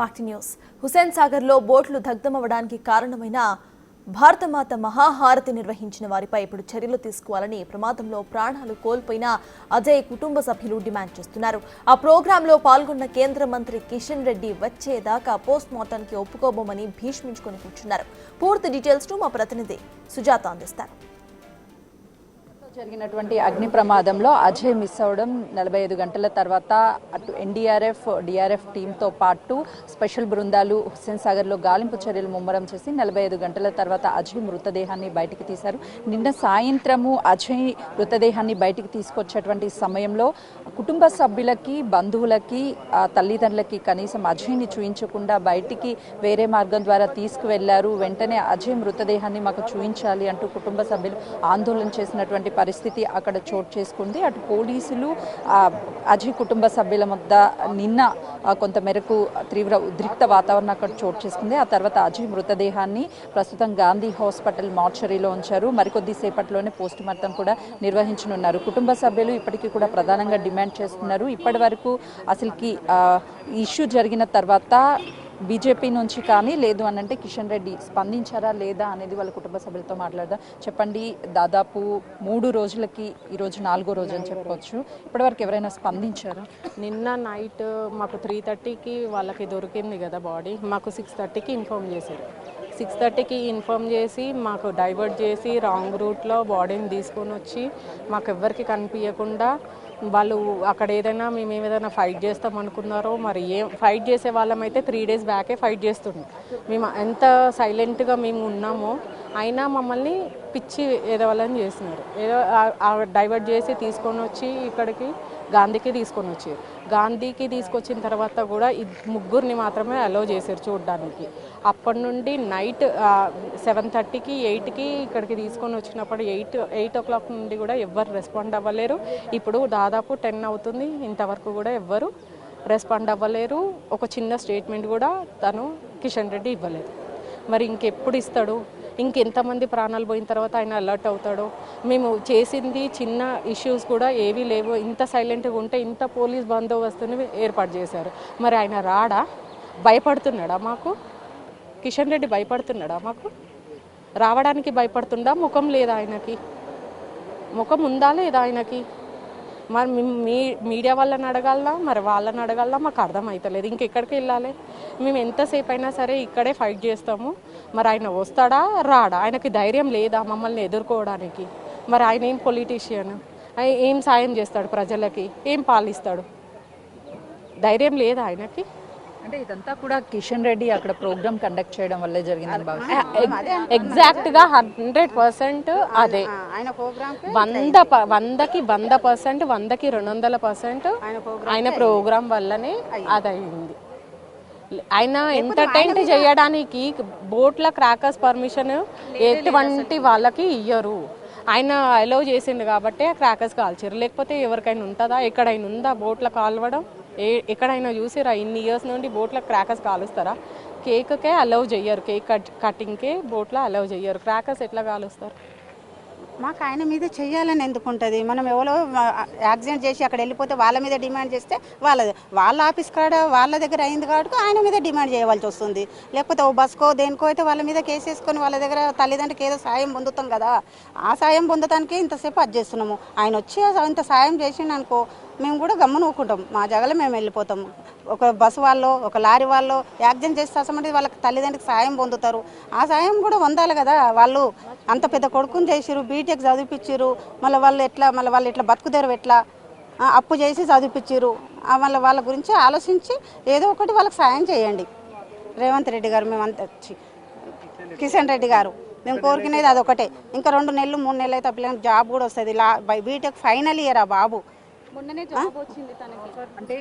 Party news Hussain Sagar లో బోట్లు దగ్ధమవడానికి కారణమైన భారతమాత మహాహారతి నిర్వహించిన వారిపై ఇప్పుడు చర్యలు తీసుకోవాలని ప్రమాదంలో ప్రాణాలు కోల్పోయిన అజయ్ కుటుంబ సభ్యులు డిమాండ్ చేస్తున్నారు. ఆ ప్రోగ్రాంలో పాల్గొన్న కేంద్ర మంత్రి కిషన్ రెడ్డి వచ్చేదాకా పోస్ట్ మార్టంకి ఒప్పుకోబోమని భీష్మించుకొని కూర్చున్నారు. పూర్తి డీటెయిల్స్ ను మా ప్రతినిధి సుజాత అందిస్తారు. జరిగినటువంటి అగ్ని ప్రమాదంలో అజయ్ మిస్ అవడం 45 గంటల తర్వాత అటు ఎన్డీఆర్ఎఫ్ డిఆర్ఎఫ్ టీంతో పాటు స్పెషల్ బృందాలు హుస్సేన్ సాగర్లో గాలింపు చర్యలు ముమ్మరం చేసి 45 గంటల తర్వాత అజయ్ మృతదేహాన్ని బయటికి తీశారు. నిన్న సాయంత్రము అజయ్ మృతదేహాన్ని బయటికి తీసుకొచ్చేటువంటి సమయంలో కుటుంబ సభ్యులకి బంధువులకి తల్లిదండ్రులకి కనీసం అజయ్ని చూయించకుండా బయటికి వేరే మార్గం ద్వారా తీసుకువెళ్లారు. వెంటనే అజయ్ మృతదేహాన్ని మాకు చూయించాలి అంటూ కుటుంబ సభ్యులు ఆందోళన చేసినటువంటి పరిస్థితి అక్కడ చోటు చేసుకుంది. అటు పోలీసులు అజయ్ కుటుంబ సభ్యుల మధ్య నిన్న కొంతమేరకు తీవ్ర ఉద్రిక్త వాతావరణం అక్కడ చోటు చేసుకుంది. ఆ తర్వాత అజయ్ మృతదేహాన్ని ప్రస్తుతం గాంధీ హాస్పిటల్ మార్చరీలో ఉంచారు. మరికొద్ది సేపట్లోనే పోస్ట్ మార్టం కూడా నిర్వహించనున్నారు. కుటుంబ సభ్యులు ఇప్పటికీ కూడా ప్రధానంగా డిమాండ్ చేస్తున్నారు. ఇప్పటి వరకు అసలుకి ఇష్యూ జరిగిన తర్వాత బీజేపీ నుంచి కానీ లేదు అనంటే కిషన్ రెడ్డి స్పందించారా లేదా అనేది వాళ్ళ కుటుంబ సభ్యులతో మాట్లాడదాం. చెప్పండి, దాదాపు 3 రోజులకి ఈరోజు 4వ రోజు అని చెప్పవచ్చు. ఇప్పటివరకు ఎవరైనా స్పందించారా? నిన్న నైట్ మాకు 3:30కి వాళ్ళకి దొరికింది కదా బాడీ, మాకు 6:30కి ఇన్ఫామ్ చేశారు. 6:30కి ఇన్ఫామ్ చేసి మాకు డైవర్ట్ చేసి రాంగ్ రూట్లో బాడీని తీసుకొని వచ్చి మాకు ఎవ్వరికి కనిపించకుండా వాళ్ళు అక్కడ ఏదైనా మేము ఏదైనా ఫైట్ చేస్తాం అనుకున్నారో మరి ఫైట్ చేసే వాళ్ళమైతే 3 డేస్ బ్యాకే ఫైట్ చేస్తుంది. మేము ఎంత సైలెంట్గా మేము ఉన్నామో అయినా మమ్మల్ని పిచ్చి ఏదో వాళ్ళని చేస్తున్నారు. ఏదో డైవర్ట్ చేసి తీసుకొని వచ్చి ఇక్కడికి గాంధీకి తీసుకొని వచ్చారు. గాంధీకి తీసుకొచ్చిన తర్వాత కూడా ముగ్గురిని మాత్రమే అలౌ చేశారు చూడడానికి. అప్పటి నుండి నైట్ 7:30కి 8కి ఇక్కడికి తీసుకొని వచ్చినప్పుడు 8 o'clock నుండి కూడా ఎవ్వరు రెస్పాండ్ అవ్వలేరు. ఇప్పుడు దాదాపు 10 అవుతుంది, ఇంతవరకు కూడా ఎవ్వరు రెస్పాండ్ అవ్వలేరు. ఒక చిన్న స్టేట్మెంట్ కూడా తను కిషన్ రెడ్డి ఇవ్వలేదు. మరి ఇంకెప్పుడు ఇస్తాడు? ఇంకెంతమంది ప్రాణాలు పోయిన తర్వాత ఆయన అలర్ట్ అవుతాడో? మేము చేసింది చిన్న ఇష్యూస్ కూడా ఏవీ లేవు. ఇంత సైలెంట్గా ఉంటే ఇంత పోలీస్ బందోబస్తుని ఏర్పాటు చేశారు. మరి ఆయన రాడా? భయపడుతున్నాడా? మాకు కిషన్ రెడ్డి భయపడుతున్నాడా? మాకు రావడానికి భయపడుతుండా? ముఖం లేదా ఆయనకి? ముఖం ఉందా లేదా ఆయనకి? మరి మీడియా వాళ్ళని అడగాలనా మరి వాళ్ళని అడగాలనా మాకు అర్థమవుతలేదు. ఇంకెక్కడికి వెళ్ళాలి? మేము ఎంతసేపు అయినా సరే ఇక్కడే ఫైట్ చేస్తాము. మరి ఆయన వస్తాడా రాడా? ఆయనకి ధైర్యం లేదా మమ్మల్ని ఎదుర్కోవడానికి? మరి ఆయన ఏం పొలిటీషియన్? ఏం సాయం చేస్తాడు ప్రజలకి? ఏం పాలిస్తాడు? ధైర్యం లేదా ఆయనకి? అంటే ఇదంతా కూడా కిషన్ రెడ్డి అక్కడ ప్రోగ్రామ్ కండక్ట్ చేయడం వల్లే జరిగిందని ఎగ్జాక్ట్గా 100% అదే. 100కి 100%, 100కి 200% ఆయన ప్రోగ్రాం వల్లనే అది అయింది. ఆయన ఎంటర్టైన్ చేయడానికి బోట్ల క్రాకర్స్ పర్మిషన్ ఎటువంటి వాళ్ళకి ఇయ్యరు. ఆయన అలౌ చేసిండు కాబట్టి క్రాకర్స్ కాల్చారు. లేకపోతే ఎవరికైనా ఉంటుందా? ఎక్కడైనా ఉందా బోట్ల కాల్వడం? ఎక్కడైనా చూసిరా? ఇన్ని ఇయర్స్ నుండి బోట్ల క్రాకర్స్ కాలుస్తారా? కేక్కే అలౌ చెయ్యరు. కేక్ కటింగ్కే బోట్ల అలౌ చెయ్యరు. క్రాకర్స్ ఎట్లా కాలుస్తారు? మాకు ఆయన మీద చెయ్యాలని ఎందుకుంటుంది? మనం ఎవరో యాక్సిడెంట్ చేసి అక్కడ వెళ్ళిపోతే వాళ్ళ మీద డిమాండ్ చేస్తే వాళ్ళ ఆఫీస్ కాడ వాళ్ళ దగ్గర అయింది కాబట్టి ఆయన మీద డిమాండ్ చేయవలసి వస్తుంది. లేకపోతే ఓ బస్కో దేనికో అయితే వాళ్ళ మీద కేసు వేసుకొని వాళ్ళ దగ్గర తల్లిదండ్రులకి ఏదో సాయం పొందుతాం కదా, ఆ సాయం పొందటానికి ఇంతసేపు అది చేస్తున్నాము. ఆయన వచ్చి ఇంత సాయం చేసిండు అనుకో మేము కూడా గమ్మున ఊరుకుంటాం. మా జగలో మేము వెళ్ళిపోతాము. ఒక బస్సు వాళ్ళు ఒక లారీ వాళ్ళు యాక్సిడెంట్ చేస్తే అసలు వాళ్ళకి తల్లిదండ్రులకు సాయం పొందుతారు. ఆ సాయం కూడా పొందాలి కదా. వాళ్ళు అంత పెద్ద కొడుకుని చేసిరు, బీటెక్ చదివిపించారు. మళ్ళీ వాళ్ళు ఇట్లా బతుకుదేరు ఎట్లా అప్పు చేసి చదివిపించారు. మళ్ళీ వాళ్ళ గురించి ఆలోచించి ఏదో ఒకటి వాళ్ళకి సాయం చేయండి. రేవంత్ రెడ్డి గారు మేమంతా కిషన్ రెడ్డి గారు మేము కోరుకునేది అదొకటే. ఇంకా 2 నెలలు 3 నెలలు అయితే పిల్లలకి జాబ్ కూడా వస్తుంది. బీటెక్ ఫైనల్ ఇయర్ ఆ బాబు. అంటే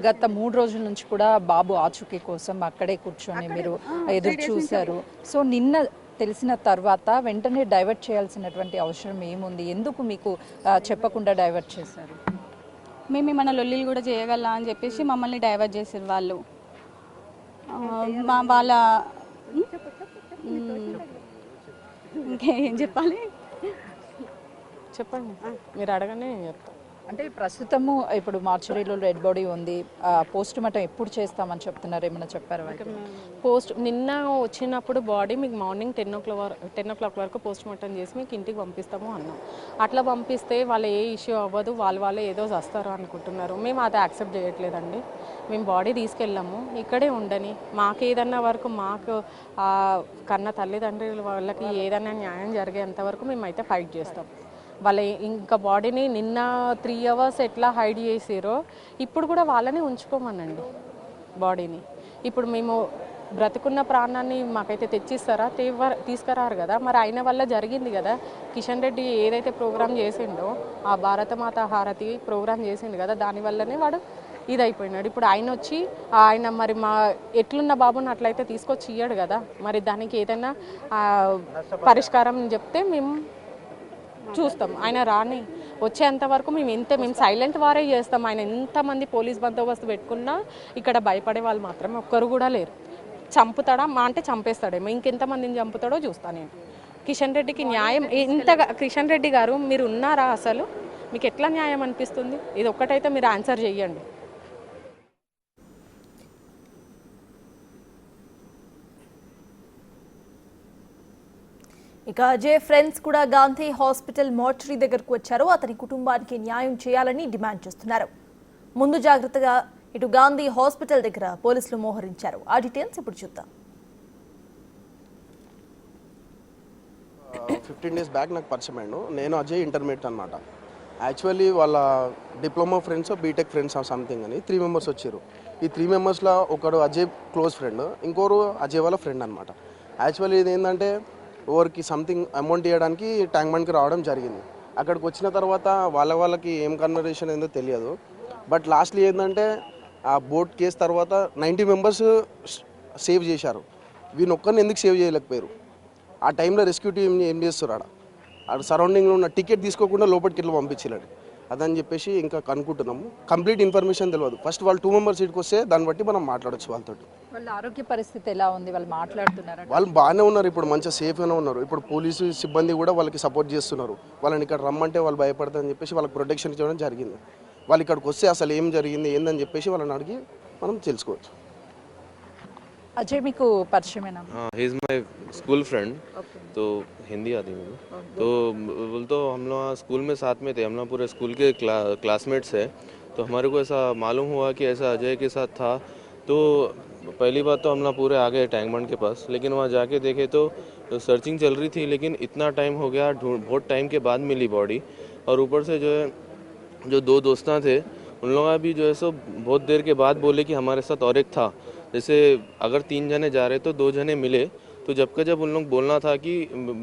గత 3 రోజుల నుంచి కూడా బాబు ఆచూకీ కోసం అక్కడే కూర్చొని మీరు ఎదురు చూశారు. సో నిన్న తెలిసిన తర్వాత వెంటనే డైవర్ట్ చేయాల్సినటువంటి అవసరం ఏముంది? ఎందుకు మీకు చెప్పకుండా డైవర్ట్ చేశారు? మేము మన లొల్లిలు కూడా చేయగల అని చెప్పేసి మమ్మల్ని డైవర్ట్ చేసారు వాళ్ళు. వాళ్ళ ఇంకేం చెప్పాలి? చెప్పండి, మీరు అడగనే నేను చెప్తాను. అంటే ప్రస్తుతము ఇప్పుడు మార్చురీలో డెడ్ బాడీ ఉంది, పోస్ట్ మార్టం ఎప్పుడు చేస్తామని చెప్తున్నారు, ఏమైనా చెప్పారు? నిన్న వచ్చినప్పుడు బాడీ మీకు మార్నింగ్ 10 o'clock వరకు పోస్ట్ మార్టం చేసి మీకు ఇంటికి పంపిస్తాము అన్నాం. అట్లా పంపిస్తే వాళ్ళు ఏ ఇష్యూ అవ్వదు, వాళ్ళే ఏదో వస్తారు అనుకుంటున్నారు. మేము అది యాక్సెప్ట్ చేయట్లేదండి. మేము బాడీ తీసుకెళ్ళాము, ఇక్కడే ఉండని మాకు ఏదన్నా వరకు మాకు కన్న తల్లిదండ్రుల వాళ్ళకి ఏదైనా న్యాయం జరిగేంత వరకు మేమైతే ఫైట్ చేస్తాం. వాళ్ళ ఇంకా బాడీని నిన్న 3 hours ఎట్లా హైడ్ చేసారో ఇప్పుడు కూడా వాళ్ళని ఉంచుకోమనండి బాడీని. ఇప్పుడు మేము బ్రతుకున్న ప్రాణాన్ని మాకైతే తెచ్చిస్తారా? తీసుకురారు కదా. మరి ఆయన వల్ల జరిగింది కదా. కిషన్ రెడ్డి ఏదైతే ప్రోగ్రామ్ చేసిండో ఆ భారతమాత హారతి ప్రోగ్రామ్ చేసిండు కదా, దానివల్లనే వాడు ఇదైపోయినాడు. ఇప్పుడు ఆయన వచ్చి ఆయన మరి మా ఎట్లున్న బాబుని అట్లయితే తీసుకొచ్చి ఇయ్యాడు కదా. మరి దానికి ఏదైనా పరిష్కారం చెప్తే మేము చూస్తాం. ఆయన రాని వచ్చేంత వరకు మేము సైలెంట్ వారే చేస్తాం. ఆయన ఎంతమంది పోలీస్ బందోబస్తు పెట్టుకున్నా ఇక్కడ భయపడే వాళ్ళు మాత్రం ఒక్కరు కూడా లేరు. చంపుతాడా అంటే చంపేస్తాడేమో, ఇంకెంతమందిని చంపుతాడో చూస్తాను నేను. కిషన్ రెడ్డికి న్యాయం ఇంతగా కిషన్ రెడ్డి గారు మీరు ఉన్నారా? అసలు మీకు ఎట్లా న్యాయం అనిపిస్తుంది? ఇది ఒక్కటైతే మీరు ఆన్సర్ చెయ్యండి. ఇక అజయ్ ఫ్రెండ్స్ కూడా గాంధీ హాస్పిటల్ మోర్చరీ దగ్గరకు వచ్చారు. అతని కుటుంబానికి న్యాయం చేయాలని డిమాండ్ చేస్తున్నారు. ముందు జాగ్రత్తగా ఇటు గాంధీ హాస్పిటల్ దగ్గర పోలీసులు మోహరించారు. ఆ డీటెయిల్స్ ఇప్పుడు చూద్దాం. 15 days బ్యాక్ నాకు పరిచయం అయ్యాడు. నేను అజయ్ ఇంటర్మీడియట్ అనమాట. యాక్చువల్లీ వాళ్ళ diploma friends BTech friends something అని 3 members వచ్చారు. ఈ 3 membersలో ఒకడు అజయ్ క్లోజ్ ఫ్రెండ్, ఇంకోరు అజయ్ వాళ్ళ ఫ్రెండ్ అనమాట. యాక్చువల్లీ ఇది ఏంటంటే ఓవర్కి సంథింగ్ అమౌంట్ ఇవ్వడానికి ట్యాంక్ బండ్కి రావడం జరిగింది. అక్కడికి వచ్చిన తర్వాత వాళ్ళకి ఏం కన్వర్సేషన్ ఏందో తెలియదు. బట్ లాస్ట్లీ ఏంటంటే ఆ బోట్ కేసు తర్వాత 90 members సేవ్ చేశారు. వీని ఒక్కరిని ఎందుకు సేవ్ చేయలేకపోయారు? ఆ టైంలో రెస్క్యూ టీమ్ ఏం చేస్తారు? ఆడ సరౌండింగ్లో ఉన్న టికెట్ తీసుకోకుండా లోపలికి ఇట్లా పంపించలేడు. అదని చెప్పేసి ఇంకా కనుక్కుంటున్నాము. కంప్లీట్ ఇన్ఫర్మేషన్ తెలియదు. ఫస్ట్ వాళ్ళు 2 members సీట్కి వస్తే దాన్ని బట్టి మనం మాట్లాడచ్చు వాళ్ళతో. వాళ్ళ ఆరోగ్య పరిస్థితి ఎలా ఉంది? వాళ్ళు మాట్లాడుతున్నారు? వాళ్ళు బాగానే ఉన్నారు, ఇప్పుడు మంచిగా సేఫ్గానే ఉన్నారు. ఇప్పుడు పోలీసు సిబ్బంది కూడా వాళ్ళకి సపోర్ట్ చేస్తున్నారు. వాళ్ళని ఇక్కడ రమ్మంటే వాళ్ళు భయపడతారని చెప్పేసి వాళ్ళకి ప్రొటెక్షన్ ఇవ్వడం జరిగింది. వాళ్ళు ఇక్కడికి వస్తే అసలు ఏం జరిగింది ఏందని చెప్పేసి వాళ్ళని అడిగి మనం తెలుసుకోవచ్చు. अजय మీకు పరిచయమేనా? He is my school friend. तो हिंदी आती है मुझे. तो बोल तो हम लोग स्कूल में साथ में थे, हम लोग पूरे स्कूल के क्लासमेट्स हैं. तो हमारे को ऐसा मालूम हुआ कि ऐसा अजय के साथ था. तो पहली बात तो हम लोग पूरे आ गए टैंक बंड के पास, लेकिन वहाँ जाके देखे तो सर्चिंग चल रही थी, लेकिन इतना टाइम हो गया, बहुत टाइम के बाद मिली बॉडी. और ऊपर से जो है जो 2 दोस्तां थे उन लोग भी जो है सो बहुत देर के बाद बोले कि हमारे साथ और एक था. जैसे अगर 3 जने जा रहे तो 2 जने मिले, तो जब उन लोग बोलना था कि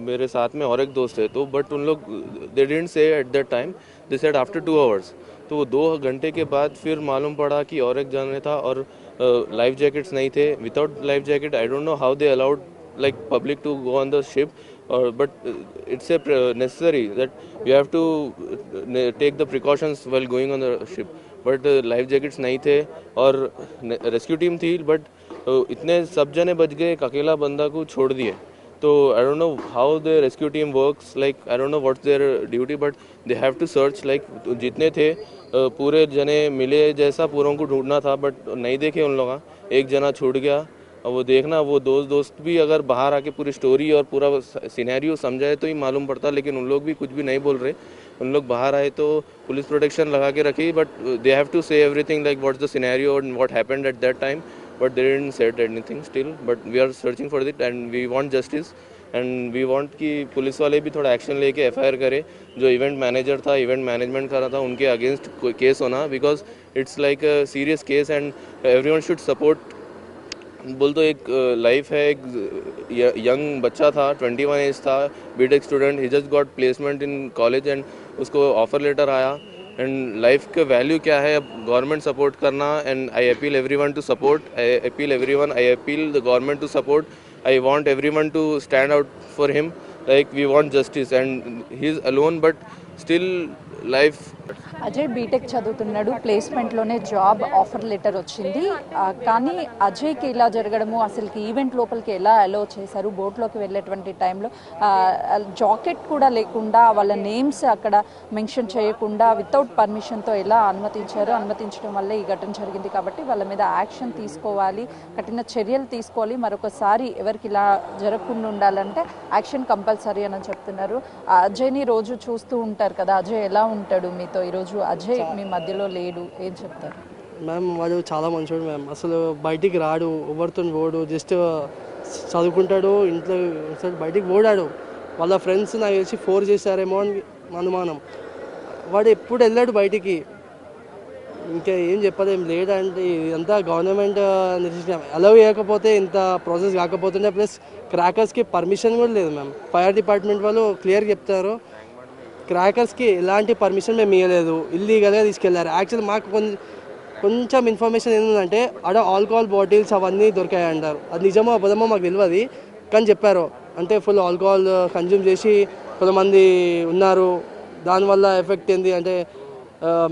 मेरे साथ में और एक दोस्त है, तो बट उन लोग they didn't say at that time, they said after 2 hours. तो वो 2 घंटे के बाद फिर मालूम पड़ा कि और एक जने था और लाइफ जैकेट्स नहीं थे. Without life jacket I don't know how they allowed like public to go on the ship, but it's a necessary that you have to take the precautions while going on the ship. But life jackets नहीं थे और rescue team थी, but इतने सब जने बच गए, एक अकेला बंदा को छोड़ दिए. तो I don't know how the rescue team works, like I don't know what's their duty, but they have to search. Like जितने थे पूरे जने मिले जैसा पूरों को ढूंढना था, बट नहीं देखे उन लोग. एक जना छूट गया. और वो देखना, वो दोस्त भी अगर बाहर आके पूरी स्टोरी और पूरा सिनेरियो समझाए तो ही मालूम पड़ता, लेकिन उन लोग भी कुछ भी नहीं बोल रहे. उन लोग बाहर आए तो पुलिस प्रोटेक्शन लगा के रखी, बट दे हैव टू से everything like what's the scenario and what happened at that time, but they didn't said anything still. But we are searching for it and we want justice and we want कि police वाले भी थोड़ा action लेके FIR करे. जो event manager था, event management कर रहा था, उनके अगेंस्ट केस होना, because it's like a serious case and everyone should support. बोल तो एक लाइफ है, एक यंग बच्चा था, 21 एज था, BTech student. He just got placement in college and उसको ऑफर लेटर आया. एंड लाइफ का वैल्यू क्या है, अब गवर्नमेंट सपोर्ट करना. And I appeal everyone to support. I appeal the government to support. I want everyone to stand out for him. Like we want justice and he is alone, but still life. Ajay BTech చదువుతున్నాడు, ప్లేస్మెంట్లోనే job offer letter వచ్చింది. కానీ అజయ్కి ఇలా జరగడము, అసలుకి event లోపలికి ఎలా అలో చేశారు, బోట్లోకి వెళ్ళేటువంటి టైంలో జాకెట్ కూడా లేకుండా వాళ్ళ నేమ్స్ అక్కడ మెన్షన్ చేయకుండా వితౌట్ పర్మిషన్తో ఎలా అనుమతించారు, అనుమతించడం వల్లే ఈ ఘటన జరిగింది. కాబట్టి వాళ్ళ మీద యాక్షన్ తీసుకోవాలి, కఠిన చర్యలు తీసుకోవాలి, మరొకసారి ఎవరికి ఇలా జరగకుండా ఉండాలంటే యాక్షన్ కంపల్సరీ అని చెప్తున్నారు. అజయ్ని రోజు చూస్తూ ఉంటారు కదా, అజయ్ ఎలా ఉంటాడు మీతో? ఈరోజు అజయ్ మీ మధ్యలో లేడు, ఏం చెప్తారు? మ్యామ్ వాడు చాలా మంచోడు మ్యామ్. అసలు బయటికి రాడు, ఎవరితో పోడు, జస్ట్ చదువుకుంటాడు, ఇంట్లో అసలు బయటికి పోడాడు. వాళ్ళ ఫ్రెండ్స్ నాకు తెలిసి ఫోర్స్ చేశారేమో అని అనుమానం. వాడు ఎప్పుడు వెళ్ళాడు బయటికి. ఇంకా ఏం చెప్పలేం, లేదంటే ఇదంతా గవర్నమెంట్ అలౌ చేయకపోతే ఇంత ప్రాసెస్ కాకపోతుండే. ప్లస్ క్రాకర్స్కి పర్మిషన్ కూడా లేదు మ్యామ్. ఫైర్ డిపార్ట్మెంట్ వాళ్ళు క్లియర్గా చెప్తారు, క్రాకర్స్కి ఎలాంటి పర్మిషన్ మేము ఇవ్వలేదు, ఇల్లీగల్గా తీసుకెళ్లారు. యాక్చువల్లీ మాకు కొంచెం ఇన్ఫర్మేషన్ ఏంటంటే ఆడ ఆల్కహాల్ బాటిల్స్ అవన్నీ దొరికాయి అంటారు. అది నిజమో అబద్ధమో మాకు తెలియదు, కానీ చెప్పారు అంటే ఫుల్ ఆల్కహాల్ కన్జ్యూమ్ చేసి కొంతమంది ఉన్నారు, దానివల్ల ఎఫెక్ట్ ఏంది అంటే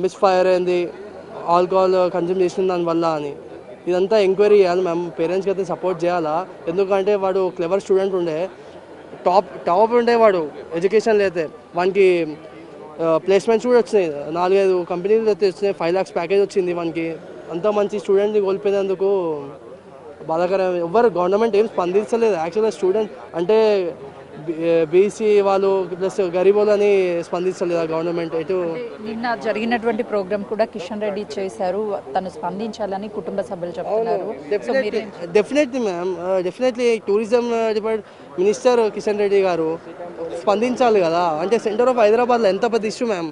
మిస్ ఫైర్ అయింది, ఆల్కహాల్ కన్జ్యూమ్ చేసిన దానివల్ల అని. ఇదంతా ఎంక్వైరీ చేయాలి మ్యామ్. పేరెంట్స్కి అయితే సపోర్ట్ చేయాలా, ఎందుకంటే వాడు క్లెవర్ స్టూడెంట్ ఉండే, టాప్ ఉండేవాడు ఎడ్యుకేషన్లో. అయితే వానికి ప్లేస్మెంట్స్ కూడా వచ్చినాయి, 4-5 కంపెనీలు అయితే వచ్చినాయి, 5 lakhs ప్యాకేజ్ వచ్చింది వానికి. అంత మంచి స్టూడెంట్ని కోల్పోయినందుకు బాధాకరం. ఎవరు గవర్నమెంట్ ఏం స్పందించలేదు. యాక్చువల్గా స్టూడెంట్ అంటే బీసీ వాళ్ళు ప్లస్ గరీబులు అని స్పందించలేదు ఆ గవర్నమెంట్. ఎటు నిన్న జరిగినటువంటి ప్రోగ్రామ్ కూడా కిషన్ రెడ్డి చేశారు, తను స్పందించాలని కుటుంబ సభ్యులు చెప్తున్నారు. Definitely ma'am, definitely tourism minister Kishan Reddy గారు స్పందించాలి కదా. అంటే సెంటర్ ఆఫ్ హైదరాబాద్లో ఎంత పెద్ద ఇష్యూ మ్యామ్,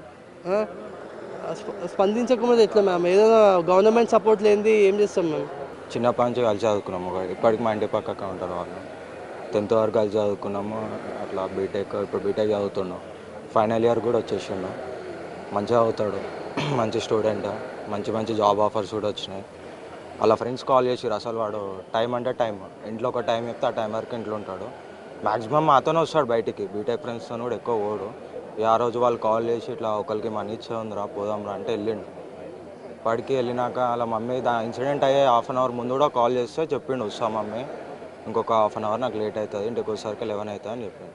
స్పందించకపోతే ఎట్లా మ్యామ్? ఏదైనా గవర్నమెంట్ సపోర్ట్ లేనిది ఏం చేస్తాం మ్యామ్? చిన్నప్పటి నుంచి కలిసి చదువుకున్నాము, ఇప్పటికి మా ఇంటి పక్కన ఉంటారు వాళ్ళు. 10th వరకు కలిసి చదువుకున్నాము, అట్లా బీటెక్, ఇప్పుడు బీటెక్ చదువుతున్నాం, ఫైనల్ ఇయర్ కూడా వచ్చేసిండు. మంచిగా చదువుతాడు, మంచి స్టూడెంట్, మంచి జాబ్ ఆఫర్స్ కూడా వచ్చినాయి. వాళ్ళ ఫ్రెండ్స్ కాల్ చేసిరు, అసలు వాడు టైం అంటే టైం, ఇంట్లో ఒక టైం చెప్తే ఆ టైం వరకు ఇంట్లో ఉంటాడు. మ్యాక్సిమం మాతోనే వస్తాడు బయటికి, బీటెక్ ఫ్రెండ్స్తో కూడా ఎక్కువ పోడు. ఆ రోజు వాళ్ళు కాల్ చేసి ఇట్లా ఒకరికి మనీ ఇచ్చేందిరా పోదాంరా అంటే వెళ్ళిండు. వాడికి వెళ్ళినాక వాళ్ళ మమ్మీ ఇన్సిడెంట్ అయ్యే 1/2 hour ముందు కూడా కాల్ చేస్తే చెప్పిండు, వస్తా మమ్మీ ఇంకొక 1/2 hour నాకు లేట్ అవుతుంది, ఇంటికి వచ్చేసరికి 11 అవుతుంది అని చెప్పిండు.